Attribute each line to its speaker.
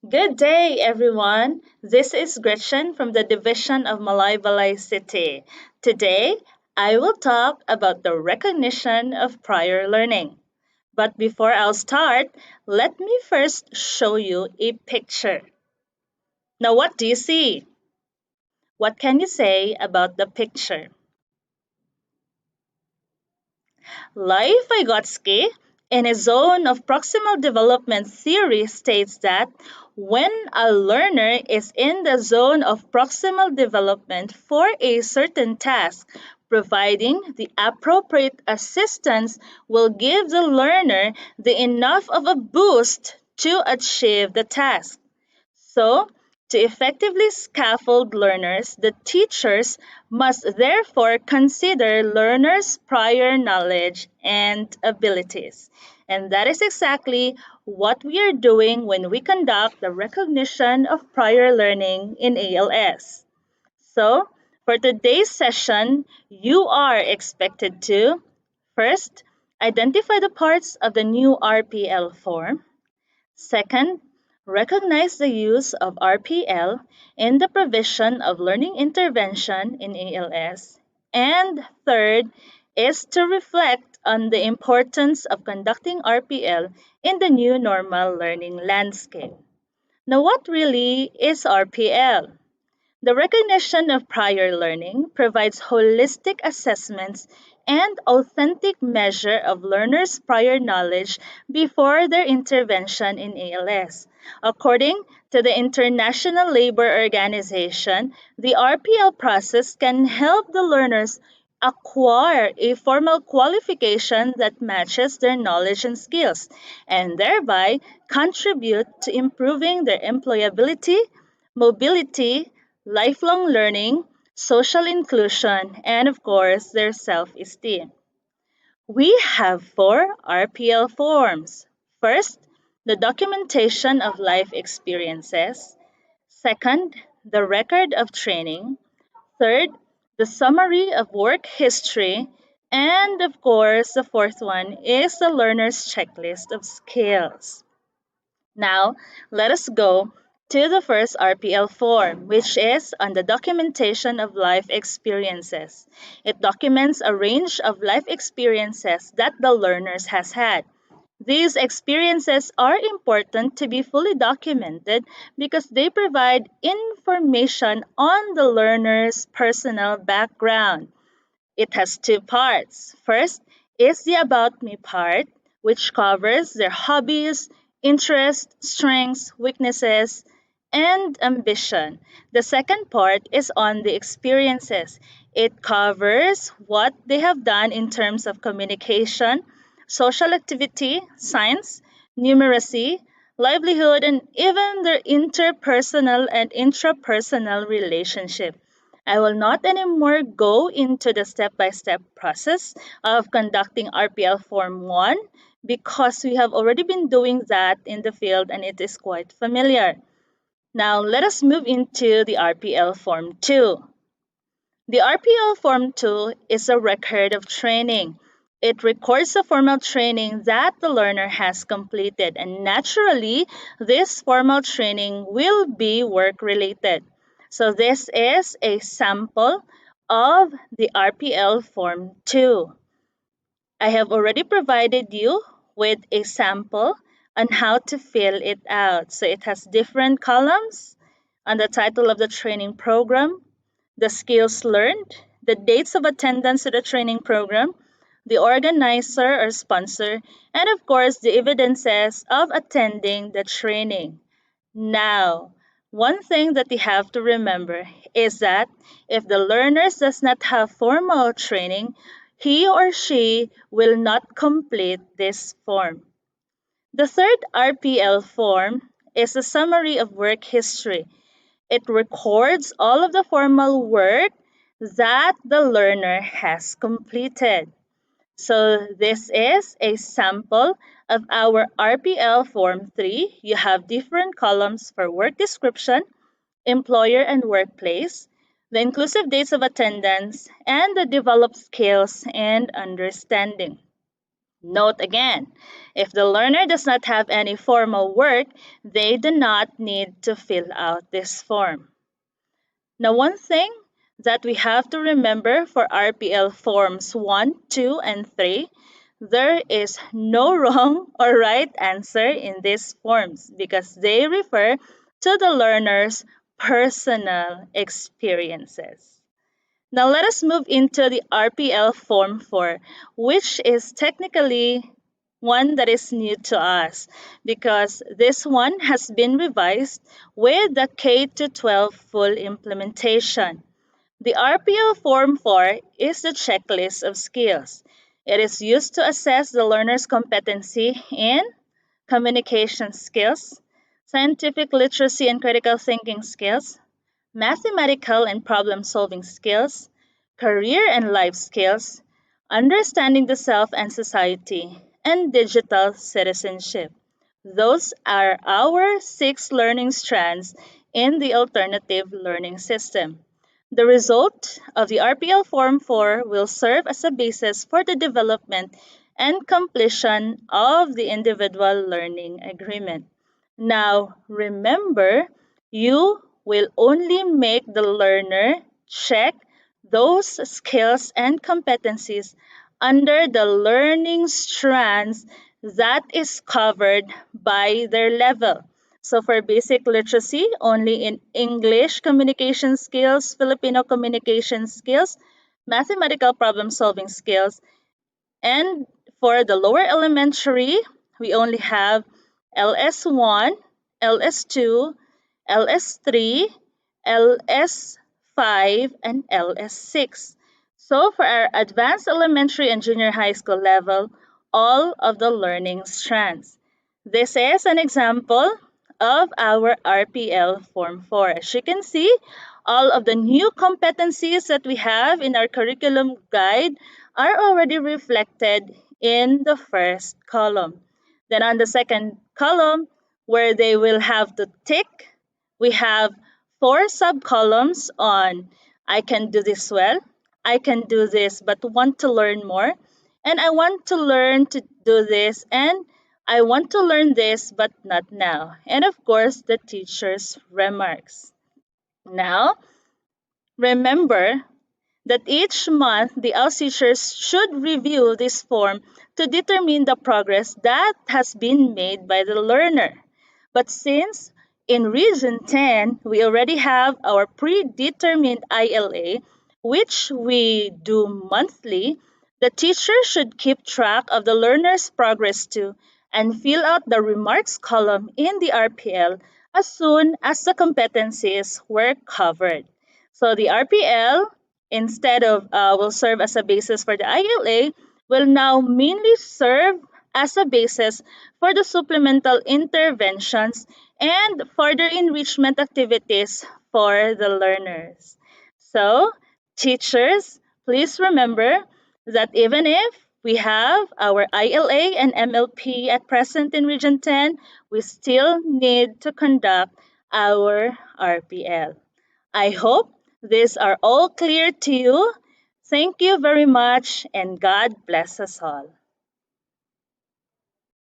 Speaker 1: Good day, everyone. This is Gretchen from the division of Malaybalay City. Today, I will talk about the recognition of prior learning. But before I'll start, let me first show you a picture. Now, what do you see? What can you say about the picture? Leif Vygotsky, in his zone of proximal development theory, states that when a learner is in the zone of proximal development for a certain task, providing the appropriate assistance will give the learner the enough of a boost to achieve the task. So, to effectively scaffold learners, the teachers must therefore consider learners' prior knowledge and abilities. And that is exactly what we are doing when we conduct the recognition of prior learning in ALS. So, for today's session, you are expected to first identify the parts of the new RPL form. Second, recognize the use of RPL in the provision of learning intervention in ALS. And third is to reflect on the importance of conducting RPL in the new normal learning landscape. Now, what really is RPL? The recognition of prior learning provides holistic assessments and authentic measure of learners' prior knowledge before their intervention in ALS. According to the International Labor Organization, the RPL process can help the learners acquire a formal qualification that matches their knowledge and skills, and thereby contribute to improving their employability, mobility, lifelong learning, social inclusion, and of course, their self esteem. We have four RPL forms. First, the documentation of life experiences. Second, the record of training. Third, the summary of work history. And of course, the fourth one is the learner's checklist of skills. Now, let us go to the first RPL form, which is on the documentation of life experiences. It documents a range of life experiences that the learners has had. These experiences are important to be fully documented because they provide information on the learner's personal background. It has two parts. First is the About Me part, which covers their hobbies, interests, strengths, weaknesses, and ambition. The second part is on the experiences. It covers what they have done in terms of communication, social activity, science, numeracy, livelihood, and even their interpersonal and intrapersonal relationship. I will not anymore go into the step by step process of conducting RPL Form 1 because we have already been doing that in the field and it is quite familiar. Now, let us move into the RPL Form 2. The RPL Form 2 is a record of training. It records the formal training that the learner has completed, and naturally, this formal training will be work related. So, this is a sample of the RPL Form 2. I have already provided you with a sample on how to fill it out. So, it has different columns on the title of the training program, the skills learned, the dates of attendance to the training program, the organizer or sponsor, and of course, the evidences of attending the training. Now, one thing that you have to remember is that if the learner does not have formal training, he or she will not complete this form. The third RPL form is a summary of work history. It records all of the formal work that the learner has completed. So this is a sample of our RPL Form 3. You have different columns for work description, employer and workplace, the inclusive dates of attendance, and the developed skills and understanding. Note again, if the learner does not have any formal work, they do not need to fill out this form. Now, one thing that we have to remember for RPL Forms 1, 2, and 3, there is no wrong or right answer in these forms because they refer to the learner's personal experiences. Now let us move into the RPL Form 4, which is technically one that is new to us because this one has been revised with the K to 12 full implementation. The RPL Form 4 is the checklist of skills. It is used to assess the learner's competency in communication skills, scientific literacy and critical thinking skills, mathematical and problem solving skills, career and life skills, understanding the self and society, and digital citizenship. Those are our 6 learning strands in the alternative learning system. The result of the RPL Form 4 will serve as a basis for the development and completion of the individual learning agreement. Now, remember, you will only make the learner check those skills and competencies under the learning strands that is covered by their level. So for basic literacy, only in English communication skills, Filipino communication skills, mathematical problem solving skills, and for the lower elementary, we only have LS1, LS2, LS3, LS5, and LS6. So for our advanced elementary and junior high school level, all of the learning strands. This is an example of our RPL Form 4. As you can see, all of the new competencies that we have in our curriculum guide are already reflected in the first column. Then on the second column, where they will have to tick, we have 4 subcolumns on I can do this well, I can do this but want to learn more, and I want to learn to do this, and I want to learn this but not now. And of course, the teacher's remarks. Now, remember that each month the ALS teachers should review this form to determine the progress that has been made by the learner. But since in Region 10 we already have our predetermined ILA, which we do monthly, the teacher should keep track of the learner's progress too and fill out the remarks column in the RPL as soon as the competencies were covered. So the RPL, instead of will serve as a basis for the ILA, will now mainly serve as a basis for the supplemental interventions and further enrichment activities for the learners. So, teachers, please remember that even if we have our ILA and MLP at present in Region 10, we still need to conduct our RPL. I hope these are all clear to you. Thank you very much, and God bless us all.